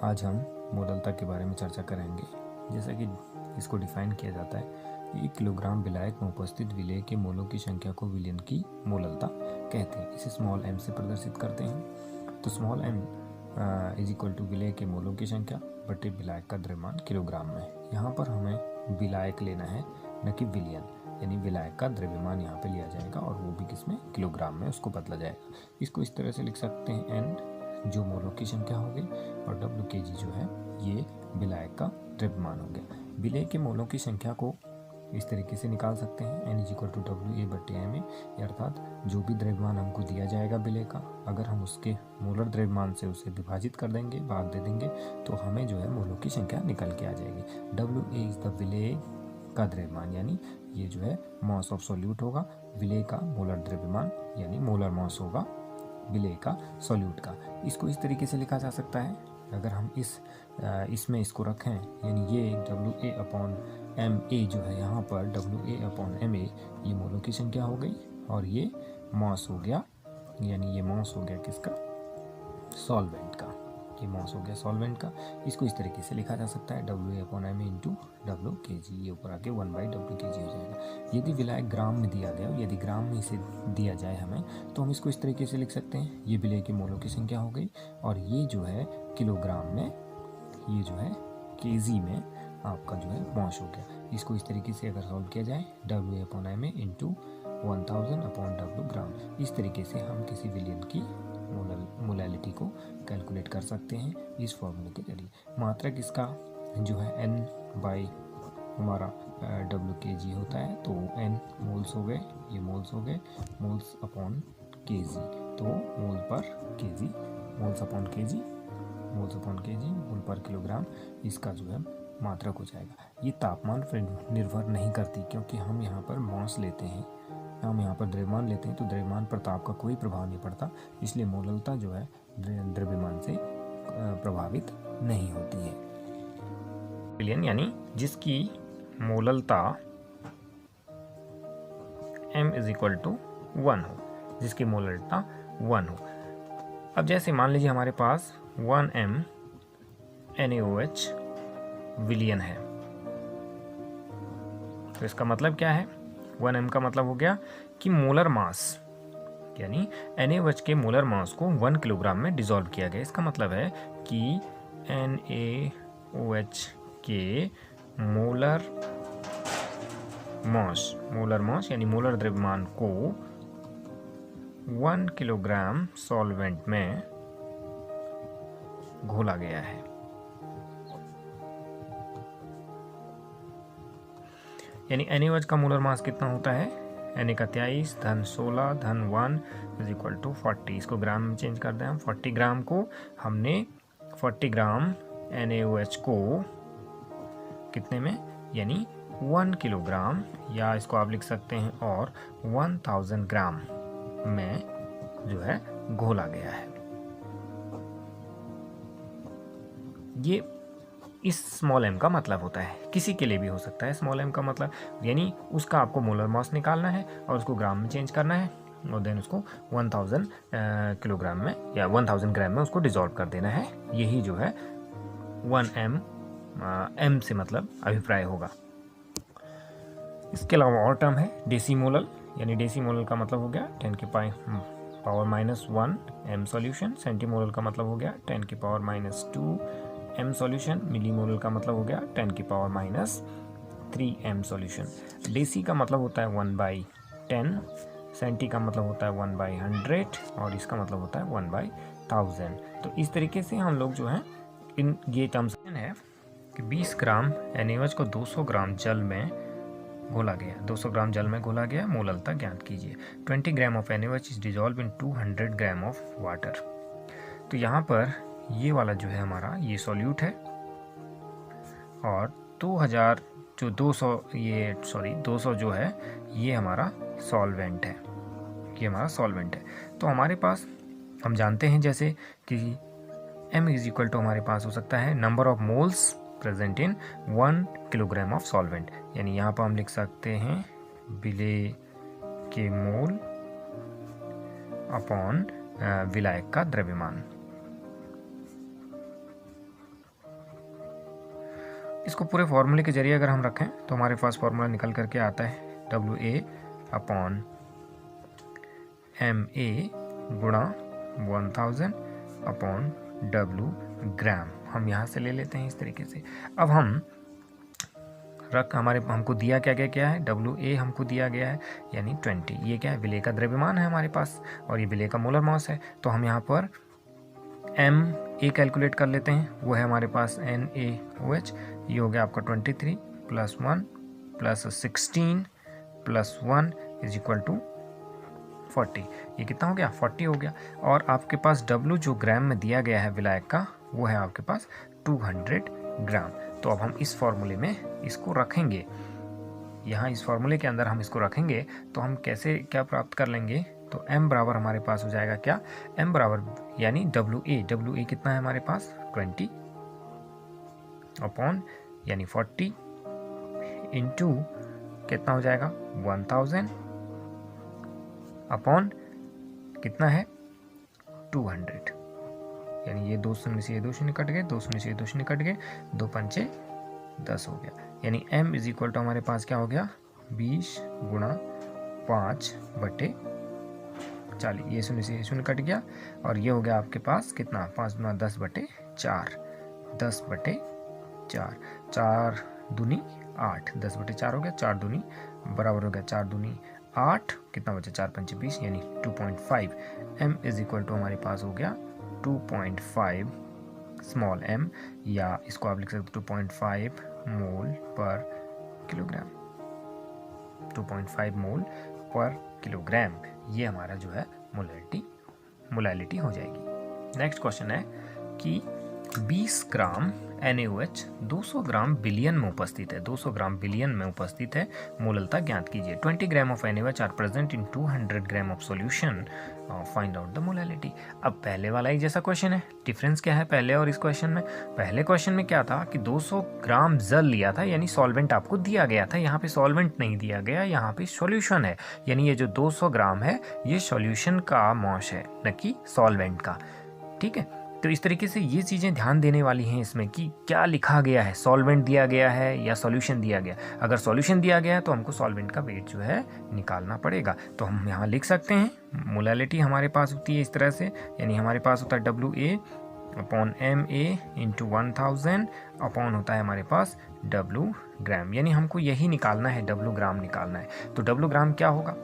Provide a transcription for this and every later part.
आज हम मोललता के बारे में चर्चा करेंगे। जैसा कि इसको डिफाइन किया जाता है, 1 किलोग्राम विलायक में उपस्थित विलेय के मोलों की संख्या को विलयन की मोललता कहते हैं। इसे स्मॉल m से प्रदर्शित करते हैं। तो small m is equal to विलेय के मोलों की संख्या बटे विलायक का द्रव्यमान किलोग्राम में। यहाँ पर हमें विलायक लेना है, न कि विलयन, यानी विलायक का द्रव्यमान यहाँ पे लिया जाएगा और वो भी किसमें, किलोग्राम में उसको बदला जाएगा। इसको इस तरह से लिख सकते हैं, n जो मोलों की संख्या हो गई और Wkg जो है ये विलायक का द्रव्यमान हो गया। विलेय के मोलों की संख्या को इस तरीके से निकाल सकते हैं, n = WA/Ma, अर्थात जो भी द्रव्यमान हमको दिया जाएगा विलेय का, अगर हम उसके मोलर द्रव्यमान से उसे विभाजित कर देंगे, भाग दे देंगे, तो हमें जो है मोलों की संख्या निकल के आ जाएगी। WA इज द विलेय का द्रव्यमान, यानी ये जो है मॉस ऑफ सॉल्यूट होगा। विलेय का मोलर द्रव्यमान यानी मोलर मॉस होगा विलेय का सॉल्यूट का। इसको इस तरीके से लिखा जा सकता है, अगर हम इसमें इसको रखें, यानी ये WA/Ma जो है, यहाँ पर WA/Ma ये मोलों की संख्या हो गई और ये मॉस हो गया, यानी ये मॉस हो गया किसका, सॉल्वेंट का। ये मॉस हो गया सॉल्वेंट का। इसको इस तरीके से लिखा जा सकता है, WA/Ma इंटू Wkg, ये ऊपर आके 1/Wkg हो जाएगा। यदि विलायक ग्राम में दिया गया, यदि ग्राम में इसे दिया जाए हमें, तो हम इसको इस तरीके से लिख सकते हैं, ये विलेय के मोलों की संख्या हो गई और ये जो है किलोग्राम में, ये जो है kg में आपका जो है मॉस हो गया। इसको इस तरीके से अगर सॉल्व किया जाए, WA/Ma इंटू 1000/W ग्राम, इस तरीके से हम किसी विलयन की मोलैलिटी को कैलकुलेट कर सकते हैं इस फॉर्मूले के जरिए। मात्रक इसका जो है n बाई हमारा Wkg होता है, तो n मोल्स हो गए, ये मोल्स हो गए, मोल्स अपॉन kg, तो मोल पर kg, moles upon kg, moles upon kg, मोल पर किलोग्राम, इसका जो है मात्रक हो जाएगा। ये तापमान पर निर्भर नहीं करती, क्योंकि हम यहाँ पर मॉस लेते हैं, हम यहाँ पर द्रव्यमान लेते हैं, तो द्रव्यमान पर ताप का कोई प्रभाव नहीं पड़ता, इसलिए मोललता जो है द्रव्यमान से प्रभावित नहीं होती है। विलयन यानी जिसकी मोललता m = 1 हो, जिसकी मोललता 1 हो। अब जैसे मान लीजिए हमारे पास 1m NaOH विलयन है, तो इसका मतलब क्या है, 1m का मतलब हो गया कि मोलर मास, यानी NaOH के मोलर मास को 1 किलोग्राम में डिसॉल्व किया गया। इसका मतलब है कि NaOH के मोलर मास यानी मोलर द्रव्यमान को 1 किलोग्राम सॉल्वेंट में घोला गया है। यानी NaOH का मोलर मास कितना होता है, Na का 23 धन 16 धन 1 इज इक्वल टू 40। इसको ग्राम में चेंज कर दें हम, 40 ग्राम को हमने 40 ग्राम NaOH को कितने में, यानी 1 किलोग्राम, या इसको आप लिख सकते हैं और 1000 ग्राम में जो है घोला गया है। ये इस स्मॉल m का मतलब होता है, किसी के लिए भी हो सकता है स्मॉल m का मतलब, यानी उसका आपको मोलर मास निकालना है और उसको ग्राम में चेंज करना है और देन उसको 1000 किलोग्राम में या 1000 ग्राम में उसको डिसॉल्व कर देना है। यही जो है 1m m से मतलब अभिप्राय होगा। इसके अलावा और टर्म है डेसीमोलल, यानी डेसीमोलल का मतलब हो गया 10 की पावर -1 m सॉल्यूशन। सेंटीमोलल का मतलब हो गया 10 की पावर -2 m सॉल्यूशन। मिलीमोलल का मतलब हो गया 10 की पावर -3 m सॉल्यूशन। डेसी का मतलब होता है 1/10, सेंटी का मतलब होता है 1/100 और इसका मतलब होता है 1/1000। तो इस तरीके से हम लोग जो है इन ये टर्म्स है कि 20 ग्राम NaOH को 200 ग्राम जल में घोला गया, 200 ग्राम जल में घोला गया, मोललता ज्ञात कीजिए। 20 gram of NaOH is dissolve in 200 gram of water. तो यहाँ पर ये वाला जो है हमारा ये सॉल्यूट है और 2000 जो 200 जो है ये हमारा सॉल्वेंट है, ये हमारा सॉल्वेंट है। तो हमारे पास हम जानते हैं जैसे कि m = हमारे पास हो सकता है number of moles present in 1 kilogram of solvent, यानी यहाँ पर हम लिख सकते हैं विलेय के मोल अपॉन विलायक का द्रव्यमान। इसको पूरे फॉर्मूले के जरिए अगर हम रखें तो हमारे पास फॉर्मूला निकल करके आता है WA अपॉन MA गुणा 1000 अपॉन W ग्राम। हम यहाँ से ले लेते हैं इस तरीके से। अब हम हमको दिया क्या है, WA हमको दिया गया है यानी 20। ये क्या है, विलेय का द्रव्यमान है हमारे पास और ये विलेय का मोलर मास है। तो हम यहाँ पर MA कैलकुलेट कर लेते हैं, वो है हमारे पास NaOH। ये हो गया आपका 23 + 1 + 16 + 1 = 40। ये कितना हो गया, 40 हो गया। और आपके पास W जो ग्राम में दिया गया है विलायक का, वो है आपके पास 200 ग्राम। तो अब हम इस फॉर्मूले में इसको रखेंगे, यहाँ इस फॉर्मूले के अंदर हम इसको रखेंगे तो हम कैसे क्या प्राप्त कर लेंगे, तो m बराबर हमारे पास हो जाएगा क्या, m बराबर यानी WA कितना है हमारे पास 20 अपॉन यानी 40 इंटू कितना हो जाएगा 1000 अपॉन कितना है 200, यानी ये 2 शून्य से ये 2 शून्य कट गए, 2 शून्य से ये 2 शून्य कट गए, 2 पंचे 10 हो गया। यानी m = हमारे पास क्या हो गया 20 गुणा 5/40। ये शून्य से ये शून्य कट गया और ये हो गया आपके पास कितना 5 गुणा 10/4, 10/4, 4 दूनी 8, 10/4 हो गया, 4 दूनी बराबर हो गया 4 दूनी 8, कितना बचा 4 पंचे 20 यानी 2.5। m = हमारे पास हो गया 2.5 स्मॉल m, या इसको आप लिख सकते 2.5 मोल पर किलोग्राम, 2.5 मोल पर किलोग्राम। ये हमारा जो है मोलैलिटी हो जाएगी। नेक्स्ट क्वेश्चन है कि 20 ग्राम NaOH 200 ग्राम बिलियन में उपस्थित है, 200 ग्राम बिलियन में उपस्थित है, मोललता ज्ञात कीजिए। 20 gram of NaOH are present in 200 gram of solution, find out the molality. अब पहले वाला ही जैसा क्वेश्चन है, डिफरेंस क्या है पहले और इस क्वेश्चन में। पहले क्वेश्चन में क्या था कि 200 ग्राम जल लिया था, यानी सॉल्वेंट आपको दिया गया था, यहाँ पे सॉल्वेंट नहीं दिया गया, यहाँ पे सॉल्यूशन है, यानी ये जो 200 ग्राम है ये सॉल्यूशन का मॉश है न कि सॉल्वेंट का। ठीक है, तो इस तरीके से ये चीज़ें ध्यान देने वाली हैं इसमें कि क्या लिखा गया है, सॉल्वेंट दिया गया है या सॉल्यूशन दिया गया। अगर सॉल्यूशन दिया गया है तो हमको सॉल्वेंट का वेट जो है निकालना पड़ेगा। तो हम यहाँ लिख सकते हैं मोलैलिटी हमारे पास होती है इस तरह से, यानी हमारे पास होता है WA upon MA into 1000 upon होता है हमारे पास W ग्राम, यानी हमको यही निकालना है, W ग्राम निकालना है। तो W ग्राम क्या होगा,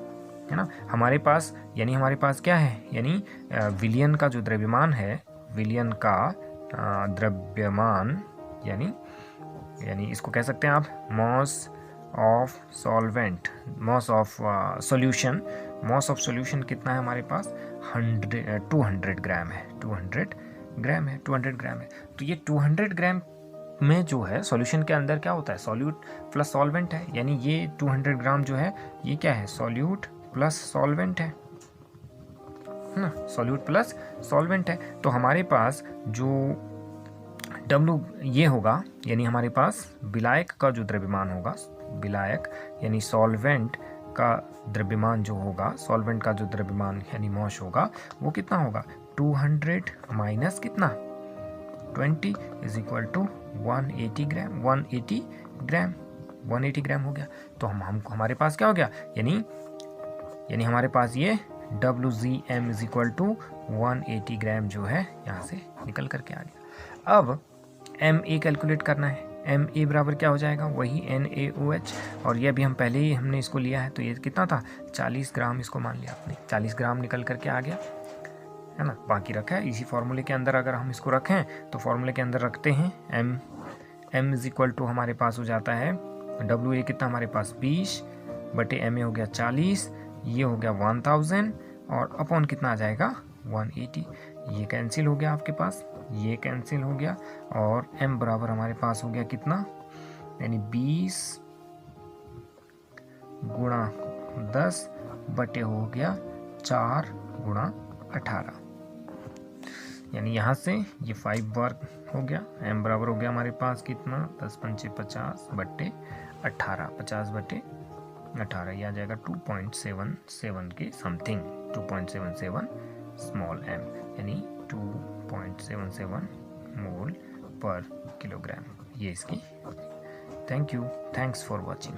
है ना, हमारे पास यानी हमारे पास क्या है, यानी विलियन का जो द्रव्यमान है, विलियन का द्रव्यमान यानी इसको कह सकते हैं आप mass of solvent, mass of solution. Mass of solution कितना है हमारे पास 200 ग्राम है, 200 ग्राम है, 200 ग्राम है। तो ये 200 ग्राम में जो है सॉल्यूशन के अंदर क्या होता है, सॉल्यूट प्लस सॉल्वेंट है, यानी ये 200 ग्राम जो है ये क्या है, सॉल्यूट प्लस सॉल्वेंट है ना, सॉल्यूट प्लस सॉल्वेंट है। तो हमारे पास जो W ये होगा, यानी हमारे पास विलायक का जो द्रव्यमान होगा, विलायक यानी सॉल्वेंट का द्रव्यमान जो होगा, सॉल्वेंट का जो द्रव्यमान यानी मॉश होगा, वो कितना होगा 200 माइनस कितना 20 = 180 ग्राम, 180 ग्राम, 180 ग्राम हो गया। तो हमको हमारे पास क्या हो गया, यानी हमारे पास ये WGM = 180 ग्राम जो है यहाँ से निकल करके आ गया। अब MA कैलकुलेट करना है, MA बराबर क्या हो जाएगा, वही NaOH, और ये अभी हम पहले ही हमने इसको लिया है, तो ये कितना था 40 ग्राम, इसको मान लिया आपने 40 ग्राम निकल करके आ गया, है ना, बाकी रखा है इसी फॉर्मूले के अंदर। अगर हम इसको रखें तो फॉर्मूले के अंदर रखते हैं M = हमारे पास हो जाता है WA कितना हमारे पास 20/MA हो गया 40, ये हो गया 1000 और अपॉन कितना आ जाएगा 180। ये कैंसिल हो गया आपके पास, ये कैंसिल हो गया, और m बराबर हमारे पास हो गया कितना, यानी 20 गुणा 10 बटे हो गया 4 गुणा 18, यानी यहाँ से ये 5 बार हो गया। m बराबर हो गया हमारे पास कितना 10 पंचे 50 बटे 18, 50/18, यह आ जाएगा 2.77 के समथिंग, 2.77 स्मॉल m, यानी 2.77 मोल पर किलोग्राम। ये इसकी thank you, thanks for watching.